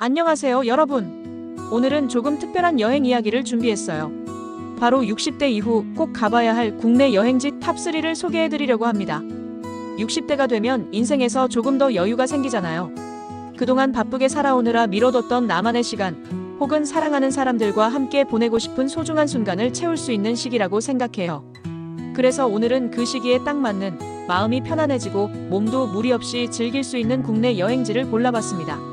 안녕하세요, 여러분. 오늘은 조금 특별한 여행 이야기를 준비했어요. 바로 60대 이후 꼭 가봐야 할 국내 여행지 탑3를 소개해드리려고 합니다. 60대가 되면 인생에서 조금 더 여유가 생기잖아요. 그동안 바쁘게 살아오느라 미뤄뒀던 나만의 시간, 혹은 사랑하는 사람들과 함께 보내고 싶은 소중한 순간을 채울 수 있는 시기라고 생각해요. 그래서 오늘은 그 시기에 딱 맞는, 마음이 편안해지고 몸도 무리 없이 즐길 수 있는 국내 여행지를 골라봤습니다.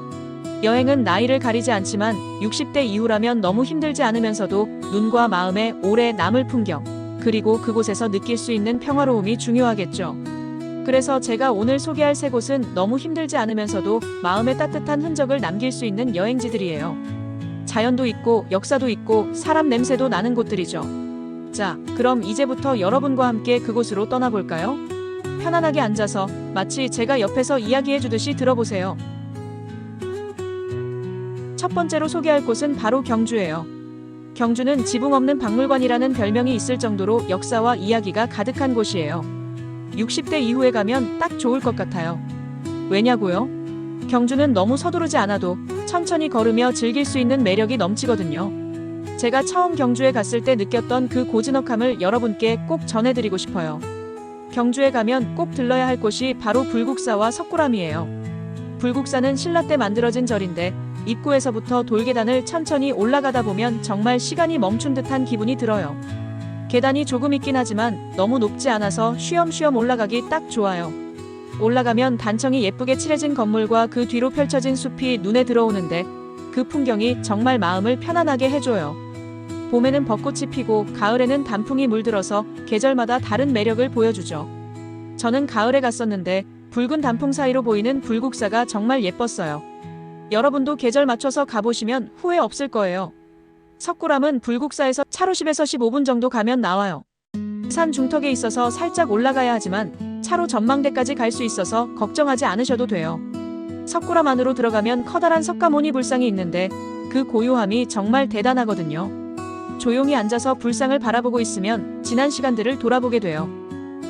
여행은 나이를 가리지 않지만 60대 이후라면 너무 힘들지 않으면서도 눈과 마음에 오래 남을 풍경, 그리고 그곳에서 느낄 수 있는 평화로움이 중요하겠죠. 그래서 제가 오늘 소개할 세 곳은 너무 힘들지 않으면서도 마음에 따뜻한 흔적을 남길 수 있는 여행지들이에요. 자연도 있고 역사도 있고 사람 냄새도 나는 곳들이죠. 자, 그럼 이제부터 여러분과 함께 그곳으로 떠나볼까요? 편안하게 앉아서 마치 제가 옆에서 이야기해주듯이 들어보세요. 첫 번째로 소개할 곳은 바로 경주예요. 경주는 지붕 없는 박물관이라는 별명이 있을 정도로 역사와 이야기가 가득한 곳이에요. 60대 이후에 가면 딱 좋을 것 같아요. 왜냐고요? 경주는 너무 서두르지 않아도 천천히 걸으며 즐길 수 있는 매력이 넘치거든요. 제가 처음 경주에 갔을 때 느꼈던 그 고즈넉함을 여러분께 꼭 전해드리고 싶어요. 경주에 가면 꼭 들러야 할 곳이 바로 불국사와 석굴암이에요. 불국사는 신라 때 만들어진 절인데 입구에서부터 돌계단을 천천히 올라가다 보면 정말 시간이 멈춘 듯한 기분이 들어요. 계단이 조금 있긴 하지만 너무 높지 않아서 쉬엄쉬엄 올라가기 딱 좋아요. 올라가면 단청이 예쁘게 칠해진 건물과 그 뒤로 펼쳐진 숲이 눈에 들어오는데 그 풍경이 정말 마음을 편안하게 해줘요. 봄에는 벚꽃이 피고 가을에는 단풍이 물들어서 계절마다 다른 매력을 보여주죠. 저는 가을에 갔었는데 붉은 단풍 사이로 보이는 불국사가 정말 예뻤어요. 여러분도 계절 맞춰서 가보시면 후회 없을 거예요. 석굴암은 불국사에서 차로 10에서 15분 정도 가면 나와요. 산 중턱에 있어서 살짝 올라가야 하지만 차로 전망대까지 갈 수 있어서 걱정하지 않으셔도 돼요. 석굴암 안으로 들어가면 커다란 석가모니 불상이 있는데 그 고요함이 정말 대단하거든요. 조용히 앉아서 불상을 바라보고 있으면 지난 시간들을 돌아보게 돼요.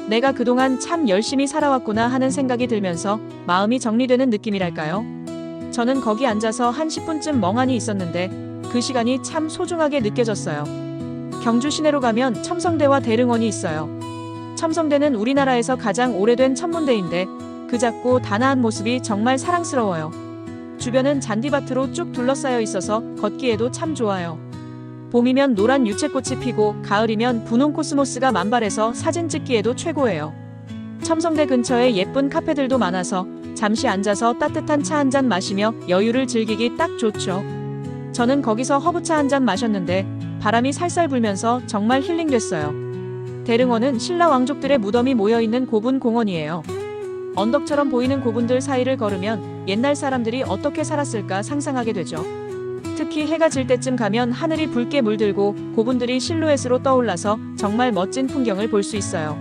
내가 그동안 참 열심히 살아왔구나 하는 생각이 들면서 마음이 정리되는 느낌이랄까요? 저는 거기 앉아서 한 10분쯤 멍하니 있었는데 그 시간이 참 소중하게 느껴졌어요. 경주 시내로 가면 첨성대와 대릉원이 있어요. 첨성대는 우리나라에서 가장 오래된 천문대인데 그 작고 단아한 모습이 정말 사랑스러워요. 주변은 잔디밭으로 쭉 둘러싸여 있어서 걷기에도 참 좋아요. 봄이면 노란 유채꽃이 피고 가을이면 분홍 코스모스가 만발해서 사진 찍기에도 최고예요. 첨성대 근처에 예쁜 카페들도 많아서 잠시 앉아서 따뜻한 차 한 잔 마시며 여유를 즐기기 딱 좋죠. 저는 거기서 허브차 한 잔 마셨는데 바람이 살살 불면서 정말 힐링됐어요. 대릉원은 신라 왕족들의 무덤이 모여있는 고분 공원이에요. 언덕처럼 보이는 고분들 사이를 걸으면 옛날 사람들이 어떻게 살았을까 상상하게 되죠. 특히 해가 질 때쯤 가면 하늘이 붉게 물들고 고분들이 실루엣으로 떠올라서 정말 멋진 풍경을 볼 수 있어요.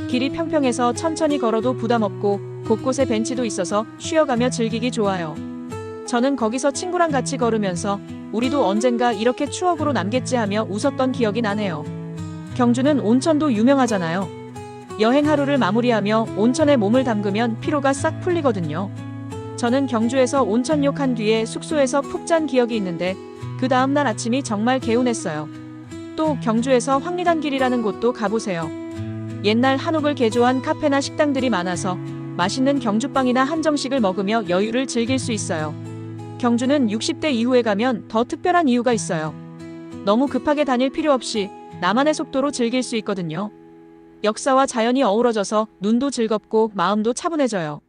길이 평평해서 천천히 걸어도 부담 없고 곳곳에 벤치도 있어서 쉬어가며 즐기기 좋아요. 저는 거기서 친구랑 같이 걸으면서 우리도 언젠가 이렇게 추억으로 남겠지 하며 웃었던 기억이 나네요. 경주는 온천도 유명하잖아요. 여행 하루를 마무리하며 온천에 몸을 담그면 피로가 싹 풀리거든요. 저는 경주에서 온천욕 한 뒤에 숙소에서 푹 잔 기억이 있는데 그 다음날 아침이 정말 개운했어요. 또 경주에서 황리단길이라는 곳도 가보세요. 옛날 한옥을 개조한 카페나 식당들이 많아서 맛있는 경주빵이나 한정식을 먹으며 여유를 즐길 수 있어요. 경주는 60대 이후에 가면 더 특별한 이유가 있어요. 너무 급하게 다닐 필요 없이 나만의 속도로 즐길 수 있거든요. 역사와 자연이 어우러져서 눈도 즐겁고 마음도 차분해져요.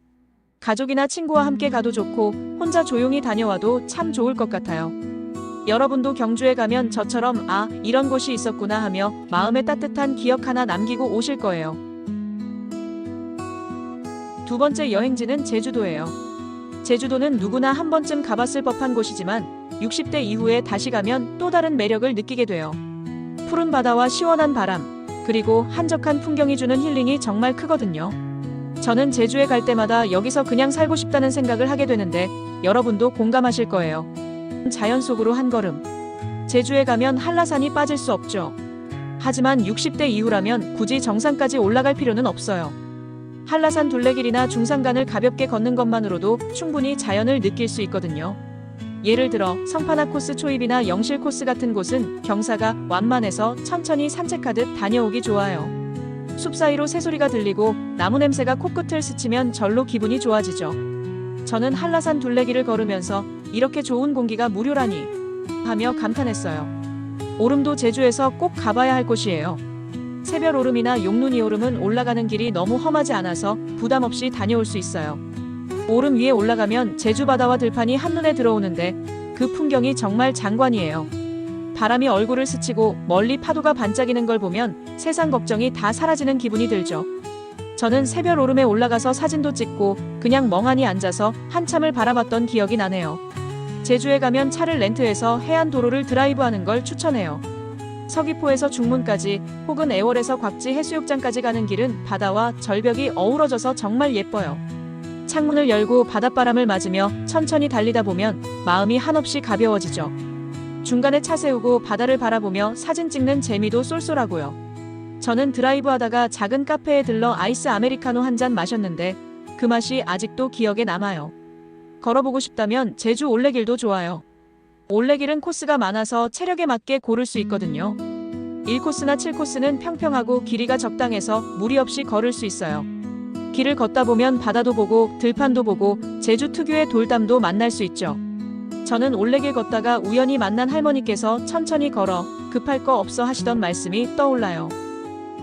가족이나 친구와 함께 가도 좋고 혼자 조용히 다녀와도 참 좋을 것 같아요. 여러분도 경주에 가면 저처럼 아, 이런 곳이 있었구나 하며 마음에 따뜻한 기억 하나 남기고 오실 거예요. 두 번째 여행지는 제주도예요. 제주도는 누구나 한 번쯤 가봤을 법한 곳이지만 60대 이후에 다시 가면 또 다른 매력을 느끼게 돼요. 푸른 바다와 시원한 바람, 그리고 한적한 풍경이 주는 힐링이 정말 크거든요. 저는 제주에 갈 때마다 여기서 그냥 살고 싶다는 생각을 하게 되는데 여러분도 공감하실 거예요. 자연 속으로 한 걸음. 제주에 가면 한라산이 빠질 수 없죠. 하지만 60대 이후라면 굳이 정상까지 올라갈 필요는 없어요. 한라산 둘레길이나 중산간을 가볍게 걷는 것만으로도 충분히 자연을 느낄 수 있거든요. 예를 들어 성파나 코스 초입이나 영실 코스 같은 곳은 경사가 완만해서 천천히 산책하듯 다녀오기 좋아요. 숲 사이로 새소리가 들리고 나무 냄새가 코끝을 스치면 절로 기분이 좋아지죠. 저는 한라산 둘레길을 걸으면서 이렇게 좋은 공기가 무료라니 하며 감탄했어요. 오름도 제주에서 꼭 가봐야 할 곳이에요. 새별 오름이나 용눈이 오름은 올라가는 길이 너무 험하지 않아서 부담 없이 다녀올 수 있어요. 오름 위에 올라가면 제주 바다와 들판이 한눈에 들어오는데 그 풍경이 정말 장관이에요. 바람이 얼굴을 스치고 멀리 파도가 반짝이는 걸 보면 세상 걱정이 다 사라지는 기분이 들죠. 저는 새별 오름에 올라가서 사진도 찍고 그냥 멍하니 앉아서 한참을 바라봤던 기억이 나네요. 제주에 가면 차를 렌트해서 해안도로를 드라이브하는 걸 추천해요. 서귀포에서 중문까지 혹은 애월에서 곽지 해수욕장까지 가는 길은 바다와 절벽이 어우러져서 정말 예뻐요. 창문을 열고 바닷바람을 맞으며 천천히 달리다 보면 마음이 한없이 가벼워지죠. 중간에 차 세우고 바다를 바라보며 사진 찍는 재미도 쏠쏠하고요. 저는 드라이브하다가 작은 카페에 들러 아이스 아메리카노 한 잔 마셨는데 그 맛이 아직도 기억에 남아요. 걸어보고 싶다면 제주 올레길도 좋아요. 올레길은 코스가 많아서 체력에 맞게 고를 수 있거든요. 1코스나 7코스는 평평하고 길이가 적당해서 무리 없이 걸을 수 있어요. 길을 걷다 보면 바다도 보고 들판도 보고 제주 특유의 돌담도 만날 수 있죠. 저는 올레길 걷다가 우연히 만난 할머니께서 천천히 걸어 급할 거 없어 하시던 말씀이 떠올라요.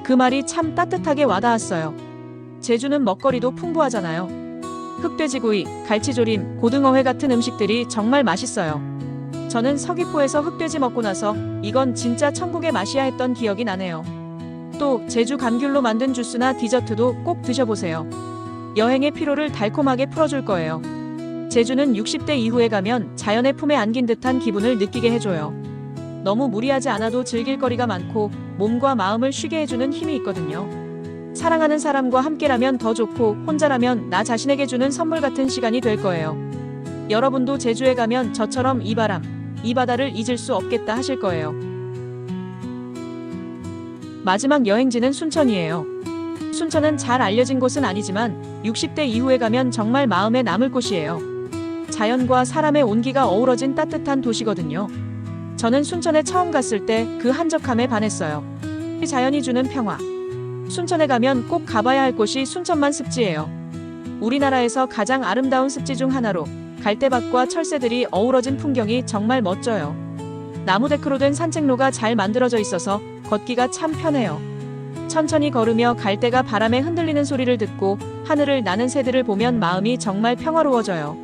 그 말이 참 따뜻하게 와닿았어요. 제주는 먹거리도 풍부하잖아요. 흑돼지구이, 갈치조림, 고등어회 같은 음식들이 정말 맛있어요. 저는 서귀포에서 흑돼지 먹고 나서 이건 진짜 천국의 맛이야 했던 기억이 나네요. 또 제주 감귤로 만든 주스나 디저트도 꼭 드셔보세요. 여행의 피로를 달콤하게 풀어줄 거예요. 제주는 60대 이후에 가면 자연의 품에 안긴 듯한 기분을 느끼게 해줘요. 너무 무리하지 않아도 즐길 거리가 많고 몸과 마음을 쉬게 해주는 힘이 있거든요. 사랑하는 사람과 함께라면 더 좋고 혼자라면 나 자신에게 주는 선물 같은 시간이 될 거예요. 여러분도 제주에 가면 저처럼 이 바람, 이 바다를 잊을 수 없겠다 하실 거예요. 마지막 여행지는 순천이에요. 순천은 잘 알려진 곳은 아니지만 60대 이후에 가면 정말 마음에 남을 곳이에요. 자연과 사람의 온기가 어우러진 따뜻한 도시거든요. 저는 순천에 처음 갔을 때 그 한적함에 반했어요. 자연이 주는 평화. 순천에 가면 꼭 가봐야 할 곳이 순천만 습지예요. 우리나라에서 가장 아름다운 습지 중 하나로 갈대밭과 철새들이 어우러진 풍경이 정말 멋져요. 나무 데크로 된 산책로가 잘 만들어져 있어서 걷기가 참 편해요. 천천히 걸으며 갈대가 바람에 흔들리는 소리를 듣고 하늘을 나는 새들을 보면 마음이 정말 평화로워져요.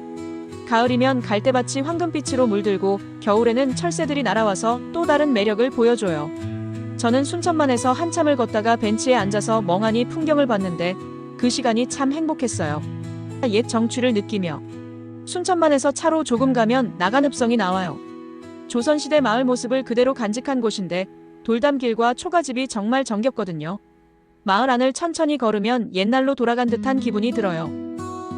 가을이면 갈대밭이 황금빛으로 물들고 겨울에는 철새들이 날아와서 또 다른 매력을 보여줘요. 저는 순천만에서 한참을 걷다가 벤치에 앉아서 멍하니 풍경을 봤는데 그 시간이 참 행복했어요. 옛 정취를 느끼며 순천만에서 차로 조금 가면 나간읍성이 나와요. 조선시대 마을 모습을 그대로 간직한 곳인데 돌담길과 초가집이 정말 정겹거든요. 마을 안을 천천히 걸으면 옛날로 돌아간 듯한 기분이 들어요.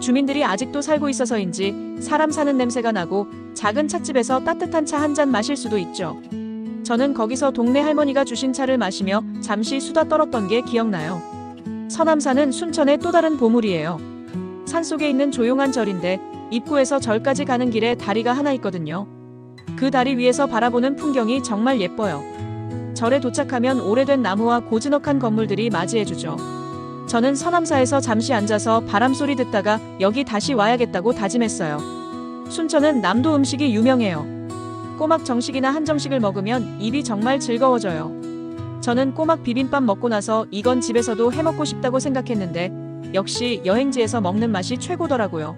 주민들이 아직도 살고 있어서인지 사람 사는 냄새가 나고 작은 찻집에서 따뜻한 차 한 잔 마실 수도 있죠. 저는 거기서 동네 할머니가 주신 차를 마시며 잠시 수다 떨었던 게 기억나요. 서남산은 순천의 또 다른 보물이에요. 산속에 있는 조용한 절인데 입구에서 절까지 가는 길에 다리가 하나 있거든요. 그 다리 위에서 바라보는 풍경이 정말 예뻐요. 절에 도착하면 오래된 나무와 고즈넉한 건물들이 맞이해주죠. 저는 서남사에서 잠시 앉아서 바람소리 듣다가 여기 다시 와야겠다고 다짐했어요. 순천은 남도 음식이 유명해요. 꼬막 정식이나 한정식을 먹으면 입이 정말 즐거워져요. 저는 꼬막 비빔밥 먹고 나서 이건 집에서도 해먹고 싶다고 생각했는데 역시 여행지에서 먹는 맛이 최고더라고요.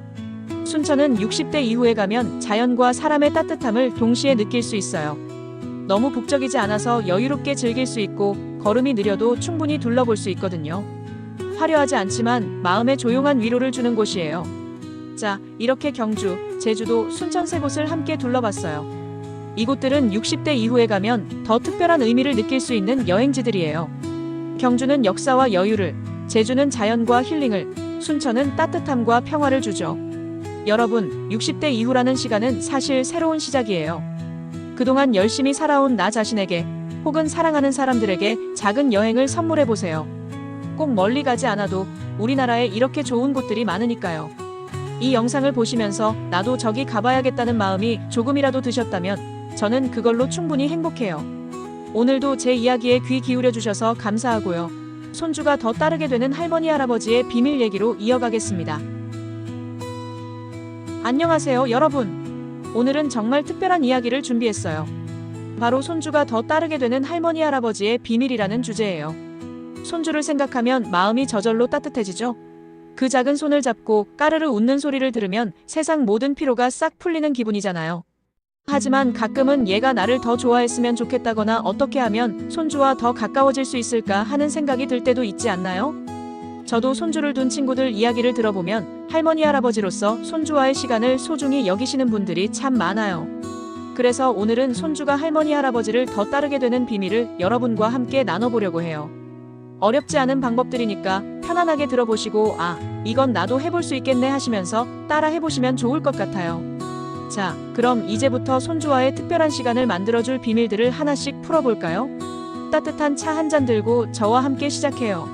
순천은 60대 이후에 가면 자연과 사람의 따뜻함을 동시에 느낄 수 있어요. 너무 북적이지 않아서 여유롭게 즐길 수 있고 걸음이 느려도 충분히 둘러볼 수 있거든요. 화려하지 않지만 마음에 조용한 위로를 주는 곳이에요. 자, 이렇게 경주, 제주도, 순천 세 곳을 함께 둘러봤어요. 이곳들은 60대 이후에 가면 더 특별한 의미를 느낄 수 있는 여행지들이에요. 경주는 역사와 여유를, 제주는 자연과 힐링을, 순천은 따뜻함과 평화를 주죠. 여러분, 60대 이후라는 시간은 사실 새로운 시작이에요. 그동안 열심히 살아온 나 자신에게 혹은 사랑하는 사람들에게 작은 여행을 선물해보세요. 꼭 멀리 가지 않아도 우리나라에 이렇게 좋은 곳들이 많으니까요. 이 영상을 보시면서 나도 저기 가봐야겠다는 마음이 조금이라도 드셨다면 저는 그걸로 충분히 행복해요. 오늘도 제 이야기에 귀 기울여 주셔서 감사하고요. 손주가 더 따르게 되는 할머니 할아버지의 비밀 얘기로 이어가겠습니다. 안녕하세요, 여러분. 오늘은 정말 특별한 이야기를 준비했어요. 바로 손주가 더 따르게 되는 할머니 할아버지의 비밀이라는 주제예요. 손주를 생각하면 마음이 저절로 따뜻해지죠. 그 작은 손을 잡고 까르르 웃는 소리를 들으면 세상 모든 피로가 싹 풀리는 기분이잖아요. 하지만 가끔은 얘가 나를 더 좋아했으면 좋겠다거나 어떻게 하면 손주와 더 가까워질 수 있을까 하는 생각이 들 때도 있지 않나요? 저도 손주를 둔 친구들 이야기를 들어보면 할머니 할아버지로서 손주와의 시간을 소중히 여기시는 분들이 참 많아요. 그래서 오늘은 손주가 할머니 할아버지를 더 따르게 되는 비밀을 여러분과 함께 나눠보려고 해요. 어렵지 않은 방법들이니까 편안하게 들어보시고 이건 나도 해볼 수 있겠네 하시면서 따라 해보시면 좋을 것 같아요. 자, 그럼 이제부터 손주와의 특별한 시간을 만들어줄 비밀들을 하나씩 풀어볼까요? 따뜻한 차 한 잔 들고 저와 함께 시작해요.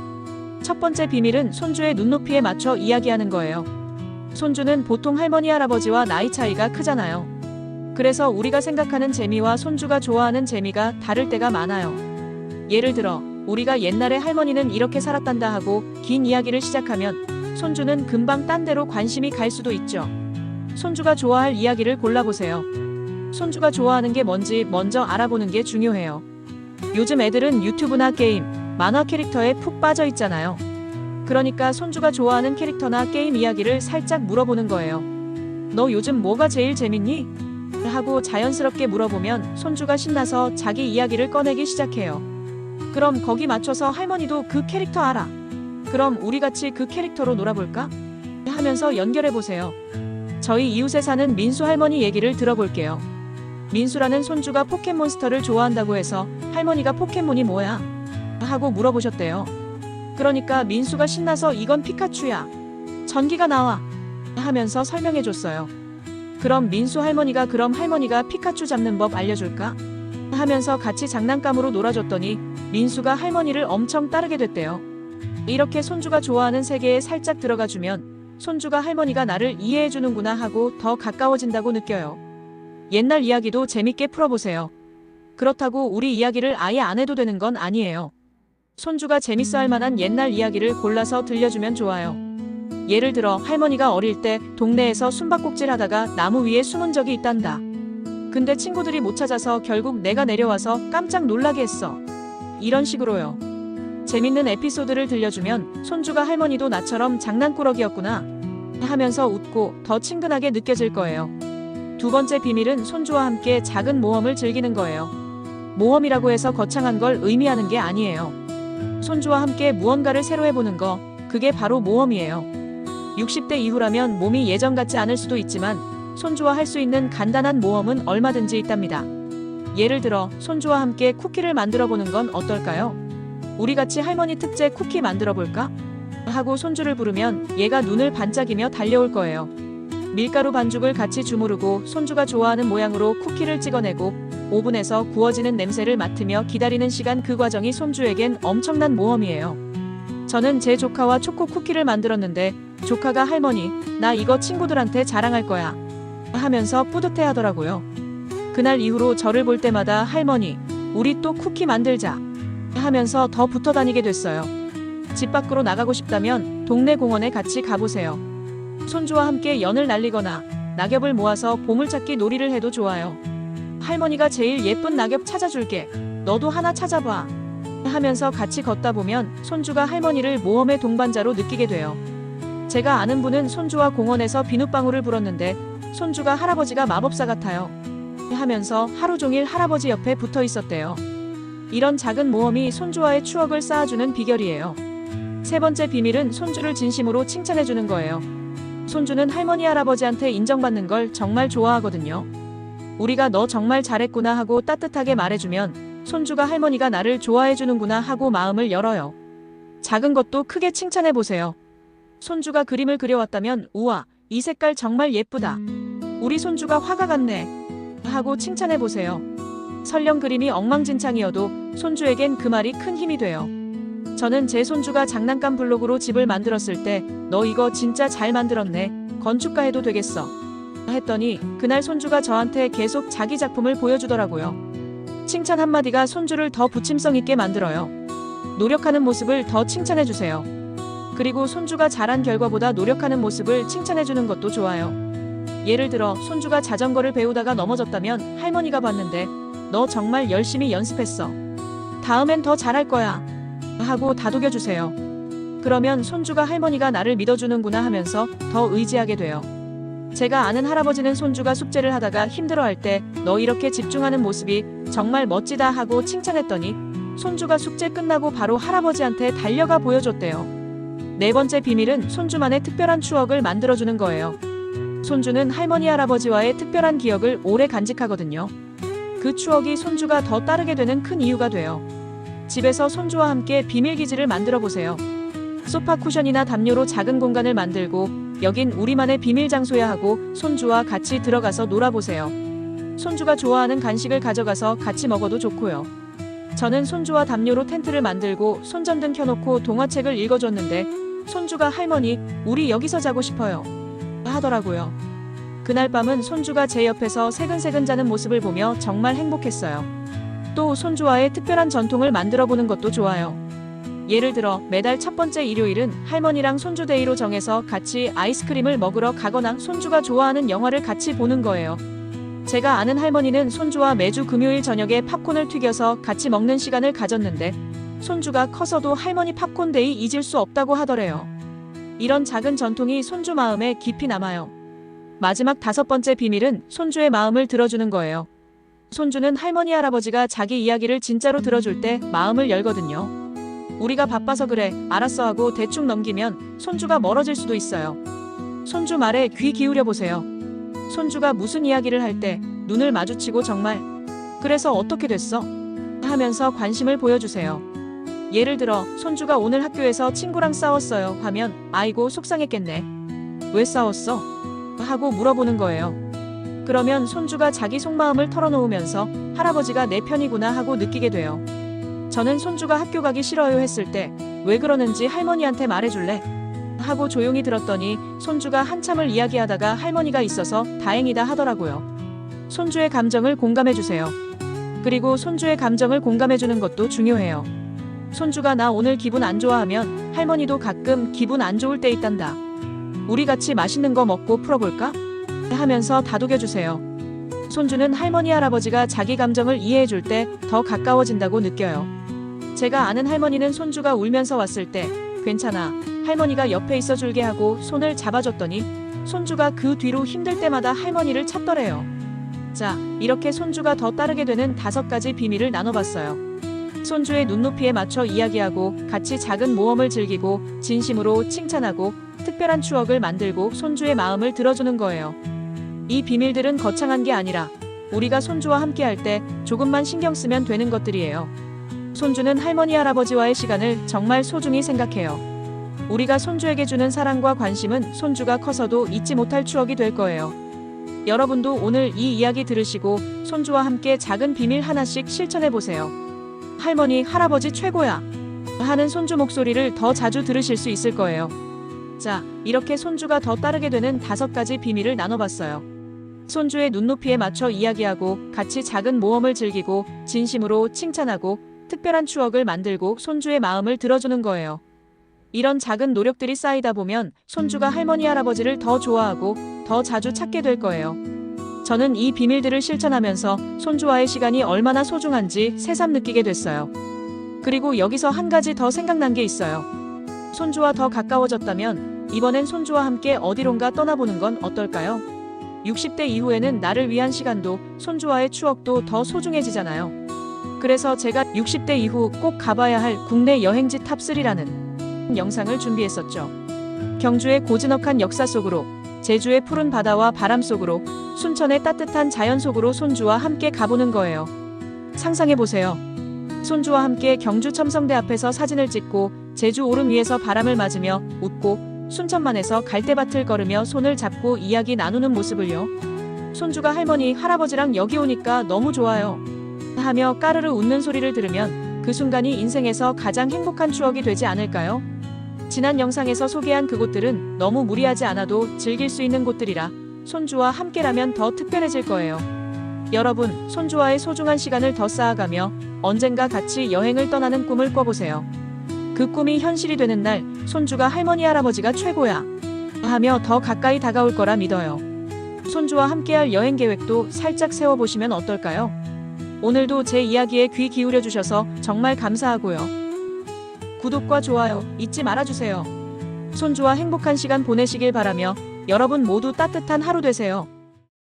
첫 번째 비밀은 손주의 눈높이에 맞춰 이야기하는 거예요. 손주는 보통 할머니 할아버지와 나이 차이가 크잖아요. 그래서 우리가 생각하는 재미와 손주가 좋아하는 재미가 다를 때가 많아요. 예를 들어 우리가 옛날에 할머니는 이렇게 살았단다 하고 긴 이야기를 시작하면 손주는 금방 딴 데로 관심이 갈 수도 있죠. 손주가 좋아할 이야기를 골라보세요. 손주가 좋아하는 게 뭔지 먼저 알아보는 게 중요해요. 요즘 애들은 유튜브나 게임, 만화 캐릭터에 푹 빠져 있잖아요. 그러니까 손주가 좋아하는 캐릭터나 게임 이야기를 살짝 물어보는 거예요. 너 요즘 뭐가 제일 재밌니? 하고 자연스럽게 물어보면 손주가 신나서 자기 이야기를 꺼내기 시작해요. 그럼 거기 맞춰서 할머니도 그 캐릭터 알아. 그럼 우리 같이 그 캐릭터로 놀아볼까? 하면서 연결해보세요. 저희 이웃에 사는 민수 할머니 얘기를 들어볼게요. 민수라는 손주가 포켓몬스터를 좋아한다고 해서 할머니가 포켓몬이 뭐야? 하고 물어보셨대요. 그러니까 민수가 신나서 이건 피카츄야. 전기가 나와. 하면서 설명해줬어요. 그럼 민수 할머니가 그럼 할머니가 피카츄 잡는 법 알려줄까? 하면서 같이 장난감으로 놀아줬더니 민수가 할머니를 엄청 따르게 됐대요. 이렇게 손주가 좋아하는 세계에 살짝 들어가주면 손주가 할머니가 나를 이해해주는구나 하고 더 가까워진다고 느껴요. 옛날 이야기도 재밌게 풀어보세요. 그렇다고 우리 이야기를 아예 안 해도 되는 건 아니에요. 손주가 재밌어 할 만한 옛날 이야기를 골라서 들려주면 좋아요. 예를 들어 할머니가 어릴 때 동네에서 숨바꼭질 하다가 나무 위에 숨은 적이 있단다. 근데 친구들이 못 찾아서 결국 내가 내려와서 깜짝 놀라게 했어. 이런 식으로요. 재밌는 에피소드를 들려주면 손주가 할머니도 나처럼 장난꾸러기였구나 하면서 웃고 더 친근하게 느껴질 거예요. 두 번째 비밀은 손주와 함께 작은 모험을 즐기는 거예요. 모험이라고 해서 거창한 걸 의미하는 게 아니에요. 손주와 함께 무언가를 새로 해보는 거, 그게 바로 모험이에요. 60대 이후라면 몸이 예전 같지 않을 수도 있지만 손주와 할 수 있는 간단한 모험은 얼마든지 있답니다. 예를 들어 손주와 함께 쿠키를 만들어 보는 건 어떨까요? 우리 같이 할머니 특제 쿠키 만들어 볼까? 하고 손주를 부르면 얘가 눈을 반짝이며 달려올 거예요. 밀가루 반죽을 같이 주무르고 손주가 좋아하는 모양으로 쿠키를 찍어내고 오븐에서 구워지는 냄새를 맡으며 기다리는 시간, 그 과정이 손주에겐 엄청난 모험이에요. 저는 제 조카와 초코 쿠키를 만들었는데 조카가 할머니, 나 이거 친구들한테 자랑할 거야 하면서 뿌듯해 하더라고요. 그날 이후로 저를 볼 때마다 할머니, 우리 또 쿠키 만들자 하면서 더 붙어 다니게 됐어요. 집 밖으로 나가고 싶다면 동네 공원에 같이 가보세요. 손주와 함께 연을 날리거나 낙엽을 모아서 보물찾기 놀이를 해도 좋아요. 할머니가 제일 예쁜 낙엽 찾아줄게. 너도 하나 찾아봐. 하면서 같이 걷다 보면 손주가 할머니를 모험의 동반자로 느끼게 돼요. 제가 아는 분은 손주와 공원에서 비눗방울을 불었는데 손주가 할아버지가 마법사 같아요 하면서 하루 종일 할아버지 옆에 붙어 있었대요. 이런 작은 모험이 손주와의 추억을 쌓아주는 비결이에요. 세 번째 비밀은 손주를 진심으로 칭찬해주는 거예요. 손주는 할머니 할아버지한테 인정받는 걸 정말 좋아하거든요. 우리가 너 정말 잘했구나 하고 따뜻하게 말해주면 손주가 할머니가 나를 좋아해주는구나 하고 마음을 열어요. 작은 것도 크게 칭찬해보세요. 손주가 그림을 그려왔다면 우와, 이 색깔 정말 예쁘다. 우리 손주가 화가 같네 하고 칭찬해보세요. 설령 그림이 엉망진창이어도 손주에겐 그 말이 큰 힘이 돼요. 저는 제 손주가 장난감 블록으로 집을 만들었을 때 너 이거 진짜 잘 만들었네 건축가 해도 되겠어. 했더니 그날 손주가 저한테 계속 자기 작품을 보여주더라고요. 칭찬 한마디가 손주를 더 부침성 있게 만들어요. 노력하는 모습을 더 칭찬해주세요. 그리고 손주가 잘한 결과보다 노력하는 모습을 칭찬해주는 것도 좋아요. 예를 들어 손주가 자전거를 배우다가 넘어졌다면 할머니가 봤는데 너 정말 열심히 연습했어. 다음엔 더 잘할 거야. 하고 다독여주세요. 그러면 손주가 할머니가 나를 믿어주는구나 하면서 더 의지하게 돼요. 제가 아는 할아버지는 손주가 숙제를 하다가 힘들어할 때 너 이렇게 집중하는 모습이 정말 멋지다 하고 칭찬했더니 손주가 숙제 끝나고 바로 할아버지한테 달려가 보여줬대요. 네 번째 비밀은 손주만의 특별한 추억을 만들어주는 거예요. 손주는 할머니 할아버지와의 특별한 기억을 오래 간직하거든요. 그 추억이 손주가 더 따르게 되는 큰 이유가 돼요. 집에서 손주와 함께 비밀기지를 만들어 보세요. 소파 쿠션이나 담요로 작은 공간을 만들고 여긴 우리만의 비밀 장소야 하고 손주와 같이 들어가서 놀아보세요. 손주가 좋아하는 간식을 가져가서 같이 먹어도 좋고요. 저는 손주와 담요로 텐트를 만들고 손전등 켜놓고 동화책을 읽어줬는데 손주가 할머니, 우리 여기서 자고 싶어요. 하더라고요. 그날 밤은 손주가 제 옆에서 새근새근 자는 모습을 보며 정말 행복했어요. 또 손주와의 특별한 전통을 만들어 보는 것도 좋아요. 예를 들어 매달 첫 번째 일요일은 할머니랑 손주 데이로 정해서 같이 아이스크림을 먹으러 가거나 손주가 좋아하는 영화를 같이 보는 거예요. 제가 아는 할머니는 손주와 매주 금요일 저녁에 팝콘을 튀겨서 같이 먹는 시간을 가졌는데 손주가 커서도 할머니 팝콘 데이 잊을 수 없다고 하더래요. 이런 작은 전통이 손주 마음에 깊이 남아요. 마지막 다섯 번째 비밀은 손주의 마음을 들어주는 거예요. 손주는 할머니 할아버지가 자기 이야기를 진짜로 들어줄 때 마음을 열거든요. 우리가 바빠서 그래, 알았어 하고 대충 넘기면 손주가 멀어질 수도 있어요. 손주 말에 귀 기울여 보세요. 손주가 무슨 이야기를 할 때 눈을 마주치고 정말 그래서 어떻게 됐어? 하면서 관심을 보여주세요. 예를 들어 손주가 오늘 학교에서 친구랑 싸웠어요 하면 아이고 속상했겠네. 왜 싸웠어? 하고 물어보는 거예요. 그러면 손주가 자기 속마음을 털어놓으면서 할아버지가 내 편이구나 하고 느끼게 돼요. 저는 손주가 학교 가기 싫어요 했을 때 왜 그러는지 할머니한테 말해줄래? 하고 조용히 들었더니 손주가 한참을 이야기하다가 할머니가 있어서 다행이다 하더라고요. 손주의 감정을 공감해주세요. 그리고 손주의 감정을 공감해주는 것도 중요해요. 손주가 나 오늘 기분 안 좋아 하면 할머니도 가끔 기분 안 좋을 때 있단다. 우리 같이 맛있는 거 먹고 풀어볼까? 하면서 다독여주세요. 손주는 할머니 할아버지가 자기 감정을 이해해줄 때 더 가까워진다고 느껴요. 제가 아는 할머니는 손주가 울면서 왔을 때 괜찮아, 할머니가 옆에 있어줄게 하고 손을 잡아줬더니 손주가 그 뒤로 힘들 때마다 할머니를 찾더래요. 자, 이렇게 손주가 더 따르게 되는 5가지 비밀을 나눠봤어요. 손주의 눈높이에 맞춰 이야기하고 같이 작은 모험을 즐기고 진심으로 칭찬하고 특별한 추억을 만들고 손주의 마음을 들어주는 거예요. 이 비밀들은 거창한 게 아니라 우리가 손주와 함께 할 때 조금만 신경 쓰면 되는 것들이에요. 손주는 할머니 할아버지와의 시간을 정말 소중히 생각해요. 우리가 손주에게 주는 사랑과 관심은 손주가 커서도 잊지 못할 추억이 될 거예요. 여러분도 오늘 이 이야기 들으시고 손주와 함께 작은 비밀 하나씩 실천해보세요. 할머니, 할아버지 최고야! 하는 손주 목소리를 더 자주 들으실 수 있을 거예요. 자, 이렇게 손주가 더 따르게 되는 5가지 비밀을 나눠봤어요. 손주의 눈높이에 맞춰 이야기하고 같이 작은 모험을 즐기고 진심으로 칭찬하고 특별한 추억을 만들고 손주의 마음을 들어주는 거예요. 이런 작은 노력들이 쌓이다 보면 손주가 할머니 할아버지를 더 좋아하고 더 자주 찾게 될 거예요. 저는 이 비밀들을 실천하면서 손주와의 시간이 얼마나 소중한지 새삼 느끼게 됐어요. 그리고 여기서 한 가지 더 생각난 게 있어요. 손주와 더 가까워졌다면 이번엔 손주와 함께 어디론가 떠나보는 건 어떨까요? 60대 이후에는 나를 위한 시간도 손주와의 추억도 더 소중해지잖아요. 그래서 제가 60대 이후 꼭 가봐야 할 국내 여행지 탑3라는 영상을 준비했었죠. 경주의 고즈넉한 역사 속으로, 제주의 푸른 바다와 바람 속으로, 순천의 따뜻한 자연 속으로 손주와 함께 가보는 거예요. 상상해보세요. 손주와 함께 경주 첨성대 앞에서 사진을 찍고 제주 오름 위에서 바람을 맞으며 웃고 순천만에서 갈대밭을 걸으며 손을 잡고 이야기 나누는 모습을요. 손주가 할머니, 할아버지랑 여기 오니까 너무 좋아요 하며 까르르 웃는 소리를 들으면 그 순간이 인생에서 가장 행복한 추억이 되지 않을까요? 지난 영상에서 소개한 그곳들은 너무 무리하지 않아도 즐길 수 있는 곳들이라 손주와 함께라면 더 특별해질 거예요. 여러분, 손주와의 소중한 시간을 더 쌓아가며 언젠가 같이 여행을 떠나는 꿈을 꿔보세요. 그 꿈이 현실이 되는 날, 손주가 할머니 할아버지가 최고야 하며 더 가까이 다가올 거라 믿어요. 손주와 함께할 여행 계획도 살짝 세워보시면 어떨까요? 오늘도 제 이야기에 귀 기울여 주셔서 정말 감사하고요. 구독과 좋아요 잊지 말아주세요. 손주와 행복한 시간 보내시길 바라며 여러분 모두 따뜻한 하루 되세요.